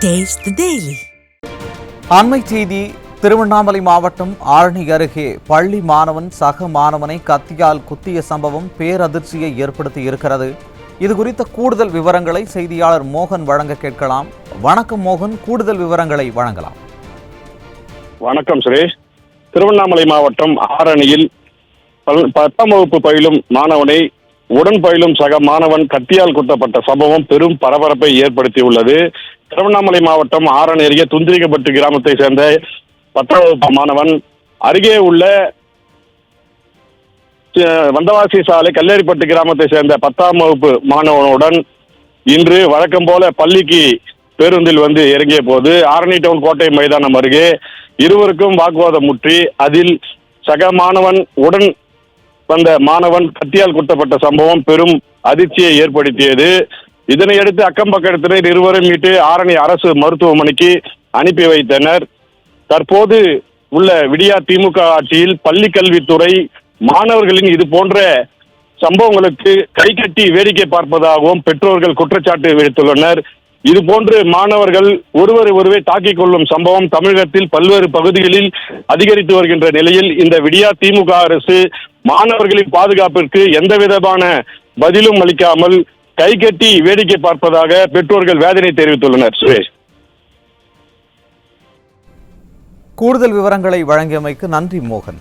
Taste the Daily. அண்மை செய்தி. திருவண்ணாமலை மாவட்டம் ஆரணி அருகே பள்ளி மாணவன் சக மாணவனை கத்தியால் குத்திய சம்பவம் பேரதிர்ச்சியை ஏற்படுத்தி இருக்கிறது. இது குறித்த கூடுதல் விவரங்களை செய்தியாளர் மோகன் வழங்க கேட்கலாம். வணக்கம் மோகன், கூடுதல் விவரங்களை வழங்கலாம். வணக்கம் சுரேஷ். திருவண்ணாமலை மாவட்டம் ஆரணியில் 10ஆம் வகுப்பு பயிலும் மாணவனை உடன் பயிலும் சக மாணவன் கத்தியால் குத்தப்பட்ட சம்பவம் பெரும் பரபரப்பை ஏற்படுத்தியுள்ளது. திருவண்ணாமலை மாவட்டம் ஆரணி அருகே துந்திரிக்கப்பட்டு கிராமத்தை சேர்ந்த 10ஆம் வகுப்பு மாணவன் அருகே உள்ள வந்தவாசி சாலை கல்லேரிப்பட்டு கிராமத்தை சேர்ந்த 10ஆம் வகுப்பு மாணவனுடன் இன்று வழக்கம் போல பள்ளிக்கு பேருந்தில் வந்து இறங்கிய போது ஆரணி டவுன் கோட்டை மைதானம் அருகே இருவருக்கும் வாக்குவாதம் முற்றி அதில் சக மாணவன் உடன் வந்த மாணவன் கத்தியால் குத்தப்பட்ட சம்பவம் பெரும் அதிர்ச்சியை ஏற்படுத்தியது. இதனையடுத்து அக்கம் பக்கத்தினர் இருவரும் மீட்டு ஆரணி அரசு மருத்துவமனைக்கு அனுப்பி வைத்தனர். தற்போது உள்ள விடியா திமுக ஆட்சியில் பள்ளி கல்வித்துறை மாணவர்களின் இது போன்ற சம்பவங்களுக்கு கைகட்டி வேடிக்கை பார்ப்பதாகவும் பெற்றோர்கள் குற்றச்சாட்டு விடுத்துள்ளனர். இதுபோன்று மாணவர்கள் ஒருவரை தாக்கிக் கொள்ளும் சம்பவம் தமிழகத்தில் பல்வேறு பகுதிகளில் அதிகரித்து வருகின்ற நிலையில் இந்த விடியா திமுக அரசு மாணவர்களின் பாதுகாப்பிற்கு எந்த விதமான பதிலும் அளிக்காமல் கைகட்டி வேடிக்கை பார்ப்பதாக பெற்றோர்கள் வேதனை தெரிவித்துள்ளனர். சுரேஷ், கூடுதல் விவரங்களை வழங்கியமைக்கு நன்றி மோகன்.